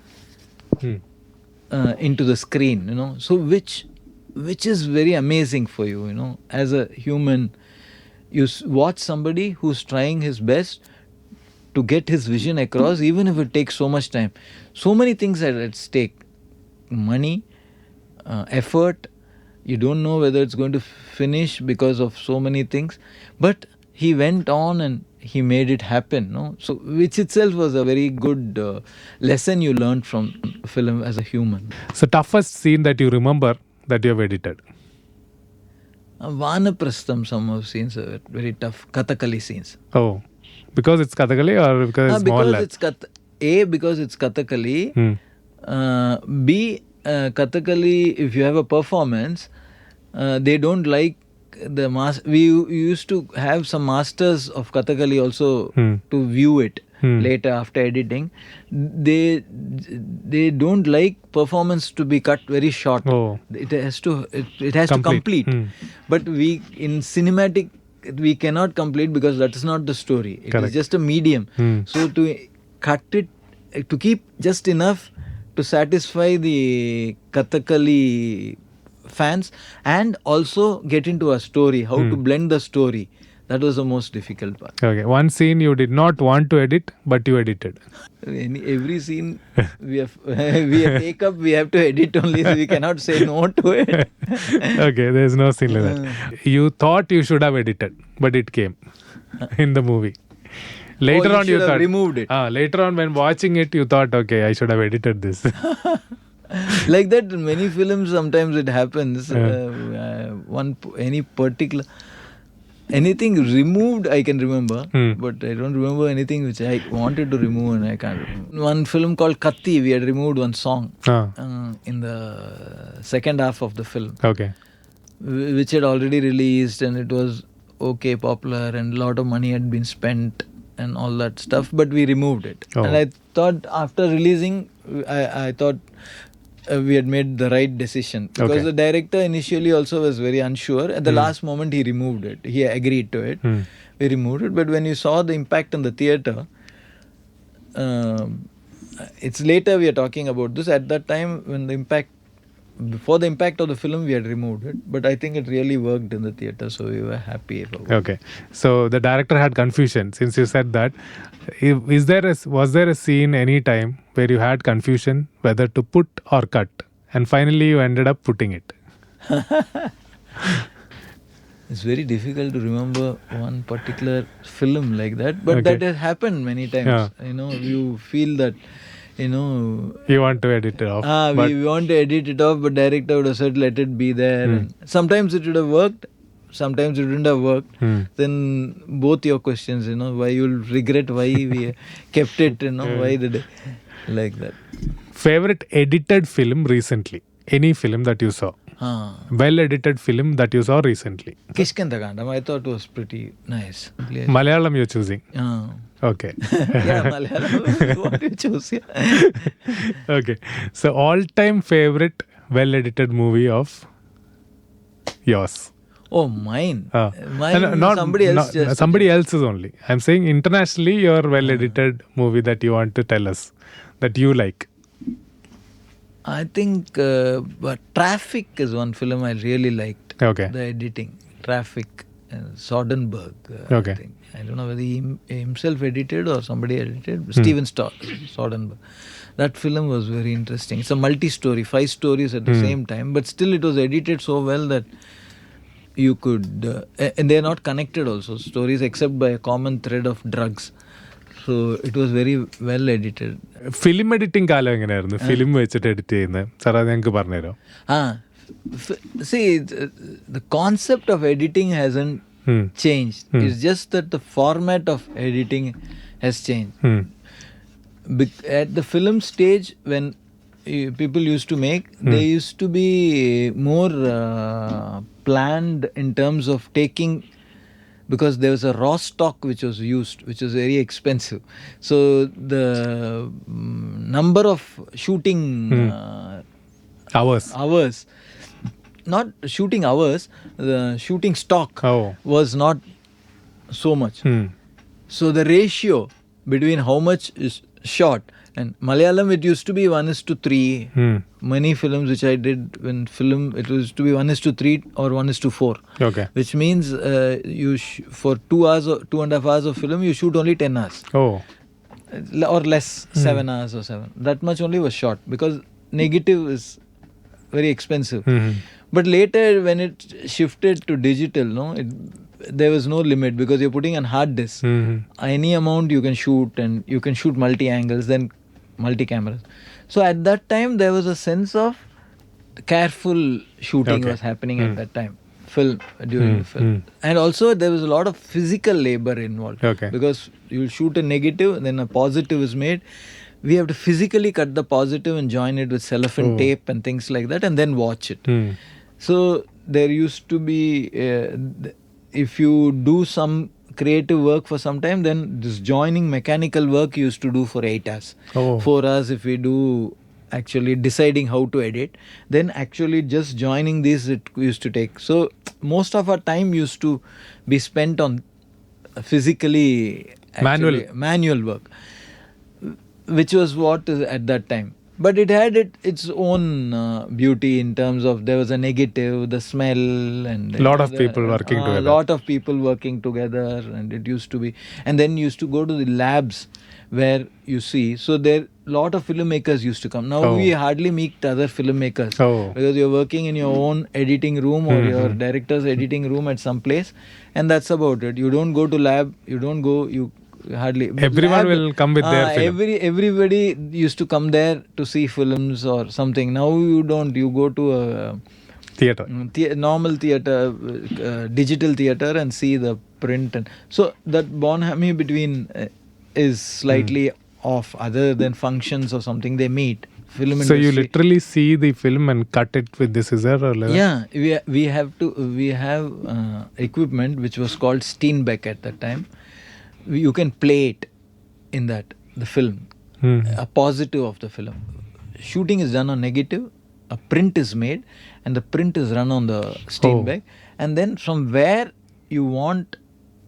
the screen, so which is very amazing for you, as a human. You watch somebody who's trying his best to get his vision across, even if it takes so much time. So many things are at stake: money, effort. You don't know whether it's going to finish because of so many things, but he went on and he made it happen, so which itself was a very good lesson you learned from film as a human.
So toughest scene that you remember that you have edited?
Vanaprastham, some of scenes are very tough. Kathakali scenes.
Oh, because it's Kathakali, or because it's
because it's because it's Kathakali. B, Kathakali, if you have a performance, they don't like the we used to have some masters of Kathakali also to view it later after editing. They don't like performance to be cut very short. It has to complete. But we, in cinematic, we cannot complete, because that is not the story. It is just a medium. So to cut it, to keep just enough to satisfy the Kathakali fans, and also get into a story, how to blend the story. That was the most difficult part.
Okay, one scene you did not want to edit, but you edited.
Every scene we have we have to edit only, so we cannot say no to it.
Okay, there is no scene like that. You thought you should have edited, but it came in the movie. Later on, you thought
removed it.
Later on, when watching it, you thought, okay, I should have edited this.
Like that, in many films, sometimes it happens. Anything removed, I can remember, but I don't remember anything which I wanted to remove and I can't remember. One film called Katti, we had removed one song in the second half of the film.
Okay.
Which had already released, and it was okay, popular, and a lot of money had been spent and all that stuff, but we removed it. And I thought, after releasing, I thought we had made the right decision, because the director initially also was very unsure. At the last moment, he removed it. He agreed to it. We removed it. But when you saw the impact in the theatre, it's later we are talking about this. At that time, when before the impact of the film, we had removed it. But I think it really worked in the theatre, so we were happy about it.
Okay. So the director had confusion, since you said that. Was there a scene any time where you had confusion whether to put or cut, and finally you ended up putting it?
It's very difficult to remember one particular film like that, but that has happened many times. You feel that you know,
You want to edit it off.
we want to edit it off, but director would have said, let it be there. And sometimes it would have worked, sometimes it wouldn't have worked. Then both your questions, you know, why you'll regret why we kept it, you know, why did it like that.
Favorite edited film recently? Any film that you saw? Well edited film that you saw recently?
Kishkantagandam, I thought was pretty nice.
Malayalam you're choosing? Okay.
Yeah, Malayalam. What you choose? Yeah.
Okay. So all-time favorite well-edited movie of yours?
Oh, mine.
Mine, somebody else's only. I'm saying internationally, your well-edited movie that you want to tell us that you like.
I think but Traffic is one film I really liked.
Okay.
The editing. Traffic. Soderbergh.
Okay.
I think. I don't know whether he himself edited or somebody edited. Steven Soderbergh. That film was very interesting. It's a multi-story, 5 stories at the same time, but still it was edited so well that you could, and they are not connected also, stories except by a common thread of drugs. So it was very well edited.
Film editing കാലം എങ്ങനെയായിരുന്നു? Film വെച്ചിട്ട് edit ചെയ്യുന്നത് sir അത് ഞങ്ങൾക്ക് പറഞ്ഞുതരാം.
See, the concept of editing hasn't changed. It's just that the format of editing has changed. At the film stage, when people used to make, they used to be more planned in terms of taking, because there was a raw stock which was used, which was very expensive. So the number of shooting hours, not shooting hours, the shooting stock was not so much. So the ratio between how much is shot, and Malayalam it used to be 1:3. Many films which I did when film, it used to be 1:3 or 1:4.
Okay.
Which means for 2 hours or 2.5 hours of film, you shoot only 10 hours. Or less, 7 hours or 7. That much only was shot because negative is very expensive. But later when it shifted to digital, there was no limit because you're putting on hard disk. Any amount you can shoot, and you can shoot multi-angles, then multi-cameras. So at that time there was a sense of careful shooting was happening at that time. During the film. And also there was a lot of physical labor involved. Because you shoot a negative, then a positive is made. We have to physically cut the positive and join it with cellophane tape and things like that, and then watch it. So there used to be, if you do some creative work for some time, then this joining mechanical work you used to do for 8 hours. 4 hours if we do actually deciding how to edit, then actually just joining this it used to take. So most of our time used to be spent on physically manual work, which was what at that time. But it had its own beauty in terms of there was a negative, the smell, and
lot of people working together.
A lot of people working together, and it used to be. And then you used to go to the labs where you see. So there lot of filmmakers used to come. Now we hardly meet other filmmakers because you're working in your own editing room or your director's editing room at some place, and that's about it. You don't go to lab. You don't go. Hardly.
Everyone will come with their film.
Everybody used to come there to see films or something. Now you don't. You go to a
theater,
normal theater, digital theater, and see the print. And so that bonhomie between is slightly off. Other than functions or something, they meet. Film industry.
So you literally see the film and cut it with the scissor or leather?
Yeah, we have equipment which was called Steenbeck at that time. You can play it in the film, a positive of the film. Shooting is done on negative, a print is made, and the print is run on the Steenbeck. And then from where you want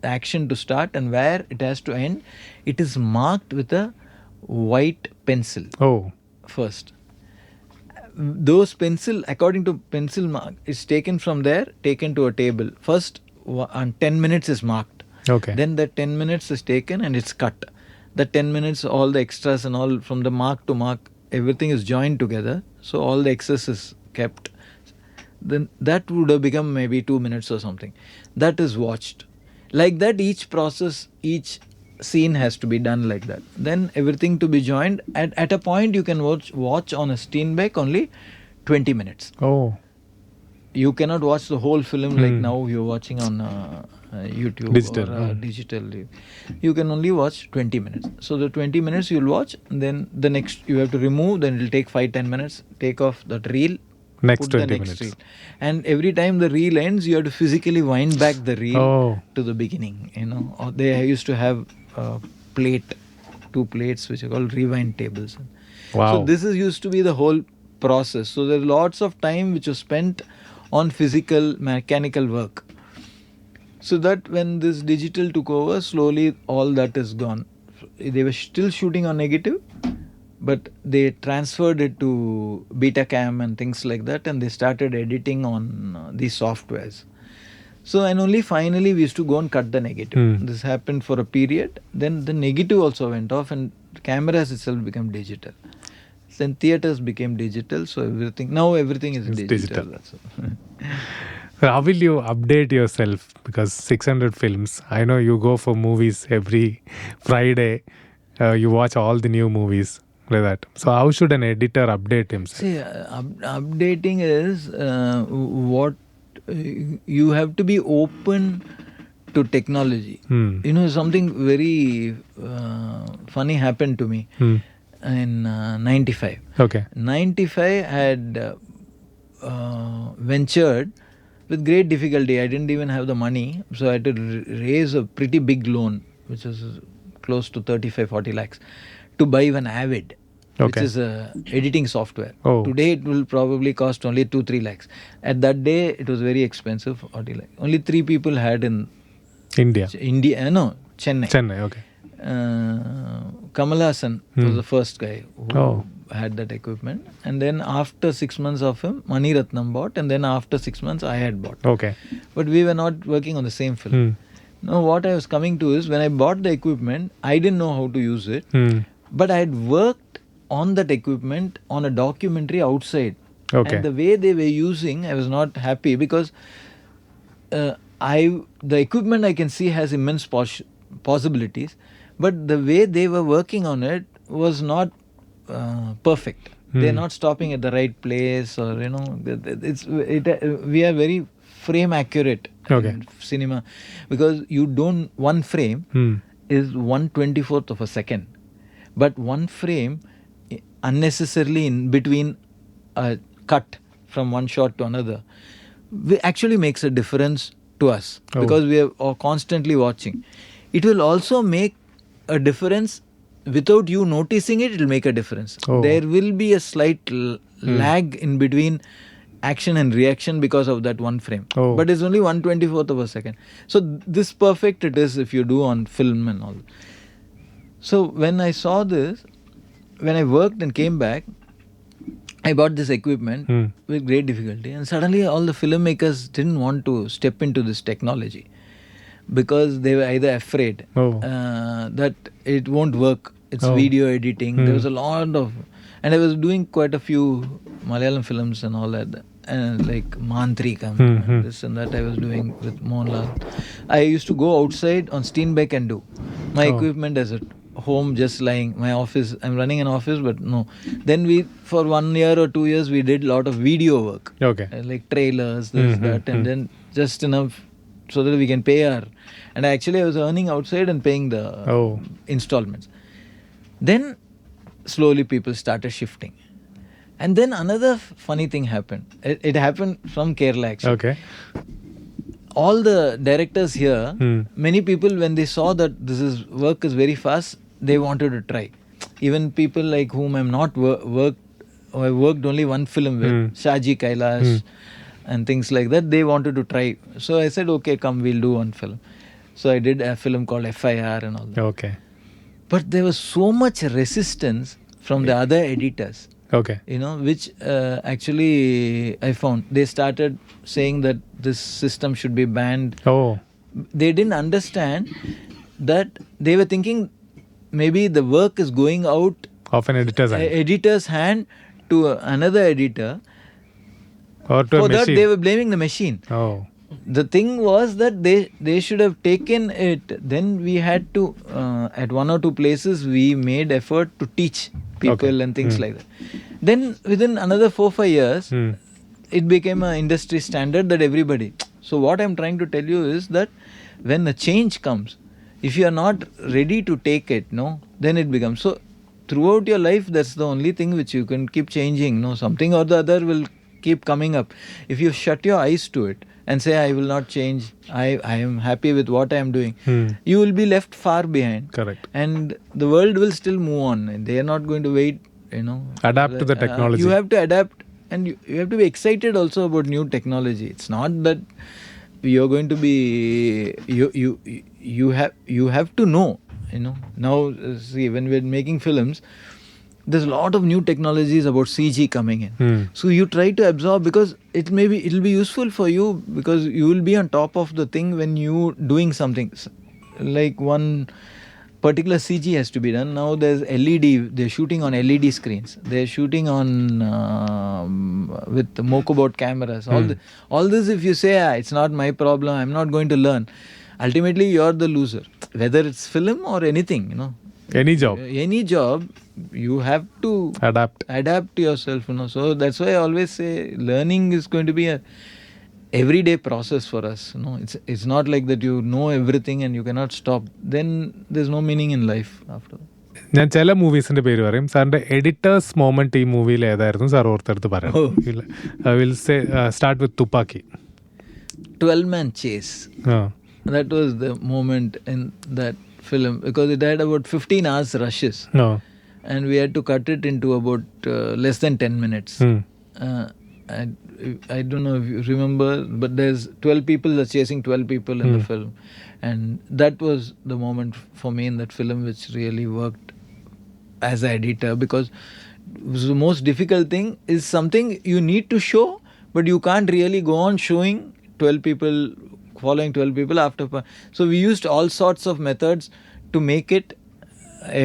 action to start and where it has to end, it is marked with a white pencil first. Those pencil, according to pencil mark, is taken from there, taken to a table. First, on 10 minutes is marked. Then the 10 minutes is taken and it's cut. The 10 minutes, all the extras and all from the mark to mark, everything is joined together. So all the excess is kept. Then that would have become maybe 2 minutes or something. That is watched. Like that, each process, each scene has to be done like that. Then everything to be joined. At a point, you can watch on a Steenbeck only 20 minutes.
Oh,
You cannot watch the whole film like now you're watching on YouTube
Digital,
or digital. You can only watch 20 minutes. So the 20 minutes you'll watch, then the next you have to remove, then it'll take 5-10 minutes, take off that reel,
next
put the
20
next
minutes.
reel. And every time the reel ends, you have to physically wind back the reel to the beginning, you know. Or they used to have two plates which are called rewind tables.
Wow.
So this is used to be the whole process. So there's lots of time which was spent on physical mechanical work. So that when this digital took over, slowly all that is gone. They were still shooting on negative, but they transferred it to Betacam and things like that, and they started editing on these softwares. So, and only finally we used to go and cut the negative. This happened for a period. Then the negative also went off, and cameras itself became digital. Then theaters became digital, so now everything is digital. That's all.
How will you update yourself? Because 600 films, I know you go for movies every Friday. You watch all the new movies like that. So how should an editor update himself?
See, updating is what you have to be open to technology. You know, something very funny happened to me in 95.
Okay.
95 had ventured with great difficulty. I didn't even have the money, so I had to raise a pretty big loan, which was close to 35-40 lakhs, to buy one Avid, which is a editing software. Today it will probably cost only 2-3 lakhs. At that day it was very expensive, 40 lakhs. Only 3 people had in
India.
Chennai.
Okay.
Kamal Hassan was the first guy who had that equipment, and then after 6 months of him, Mani Ratnam bought, and then after 6 months I had bought.
Okay.
But we were not working on the same film. Now what I was coming to is, when I bought the equipment, I didn't know how to use it, but I had worked on that equipment on a documentary outside.
Okay.
And the way they were using, I was not happy, because the equipment I can see has immense possibilities, but the way they were working on it was not perfect. They're not stopping at the right place, or we are very frame accurate in cinema, because one frame is 1/24th of a second, but one frame unnecessarily in between a cut from one shot to another actually makes a difference to us, because we are constantly watching. It will also make a difference without you noticing it. It will make a difference. There will be a slight lag in between action and reaction because of that one frame, but it's only 1/24th of a second. So this perfect it is if you do on film and all. So when I saw this, when I worked and came back, I bought this equipment with great difficulty, and suddenly all the filmmakers didn't want to step into this technology, because they were either afraid that it won't work. It's video editing. There was a lot of, and I was doing quite a few Malayalam films and all that, like Mantrikam, this and that I was doing with Mohanlal. I used to go outside on Steenbeck and do. My equipment is at home, just lying. My office, I'm running an office, but no. Then for 1 year or 2 years, we did a lot of video work.
Okay.
Like trailers, this, that, and then just enough so that we can pay our. And I was earning outside and paying the installments. Then slowly people started shifting. And then another funny thing happened. It happened from Kerala actually.
Okay.
All the directors here, many people, when they saw that work is very fast, they wanted to try. Even people like whom I'm not worked, or I worked only one film with, Shaji Kailash and things like that, they wanted to try. So I said, okay, come, we'll do one film. So I did a film called FIR and all that.
Okay.
But there was so much resistance from the other editors.
Okay.
Which actually I found. They started saying that this system should be banned. They didn't understand that. They were thinking maybe the work is going out
of an editor's
hand to another editor.
Or to
For
a machine.
that they were blaming the machine. The thing was that they should have taken it. Then we had to at one or two places we made effort to teach people and things like that. Then within another 4-5 years, it became an industry standard that everybody. So what I'm trying to tell you is that when a change comes, if you are not ready to take it, no, then it becomes so. Throughout your life, that's the only thing which you can keep changing. No, something or the other will keep coming up. If you shut your eyes to it and say, I will not change, I am happy with what I am doing, you will be left far behind.
Correct.
And the world will still move on. They are not going to wait,
Adapt to the technology.
You have to adapt, and you have to be excited also about new technology. It's not that you're going to be, you have to know. Now see, when we're making films, there's a lot of new technologies about CG coming in. So you try to absorb, because it'll be useful for you, because you will be on top of the thing when you doing something. Like one particular CG has to be done. Now there's LED, they're shooting on LED screens. They're shooting on with the Mokobot cameras. All this, if you say, it's not my problem, I'm not going to learn, ultimately you're the loser. Whether it's film or anything,
Any job.
Any job, you have to
Adapt
to yourself, So that's why I always say learning is going to be a everyday process for us. It's not like that you know everything and you cannot stop. Then there's no meaning in life after that.
ഞാൻ ചില മൂവീസിന്റെ പേര് പറയും. സാറിന്റെ editors moment ഈ മൂവിയിൽ ഏതായിരുന്നു sir ഓർത്തെടുത്ത് പറയാം. Will say start with Thuppakki.
12-man chase. That was the moment in that film, because it had about 15 hours rushes. And we had to cut it into about less than 10 minutes. I don't know if you remember, but there's 12 people that's chasing 12 people in the film. And that was the moment for me in that film which really worked as an editor, because the most difficult thing is something you need to show, but you can't really go on showing 12 people, following 12 people after. So we used all sorts of methods to make it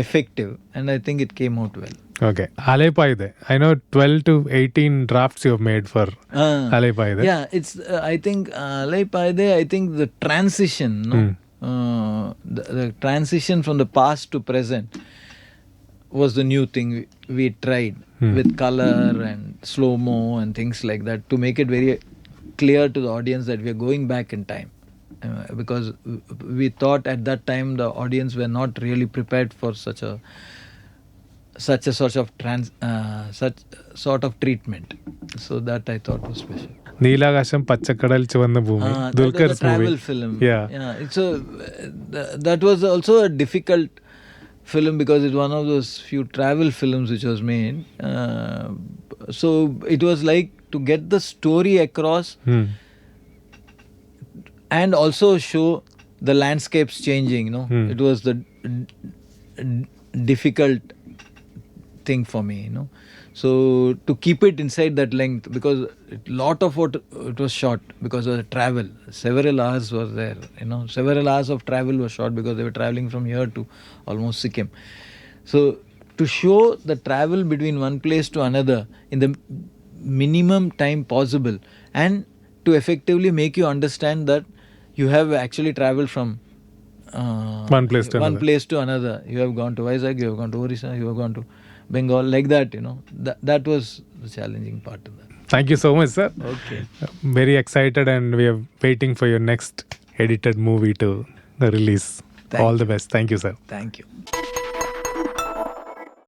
effective, and I think it came out well.
Okay. Alaypaide. I know 12 to 18 drafts you have made for Alaypaide.
Yeah, it's I think Alaypaide, I think the transition, the transition from the past to present was the new thing we tried with color and slow-mo and things like that, to make it very clear to the audience that we are going back in time. Because we thought at that time the audience were not really prepared for such a sort of treatment. So that I thought was special.
നീലാകാശം പച്ചക്കടൽ ചുവന്ന ഭൂമി, ദുൽഖർ's
travel
movie.
film.
Yeah.
It's that was also a difficult film, because it's one of those few travel films which was made. So it was like to get the story across and also show the landscapes changing. It was the difficult thing for me. So to keep it inside that length, because lot of what it was shot because of the travel, several hours were there. Several hours of travel was shot because they were traveling from here to almost Sikkim. So to show the travel between one place to another in the minimum time possible, and to effectively make you understand that you have actually traveled from
one place to
another. You have gone to Vizag, you have gone to Orissa, you have gone to Bengal, like that. That was the challenging part of that.
Thank you so much, sir.
Okay.
Very excited, and we are waiting for your next edited movie to release. All the best. Thank you, sir.
Thank you.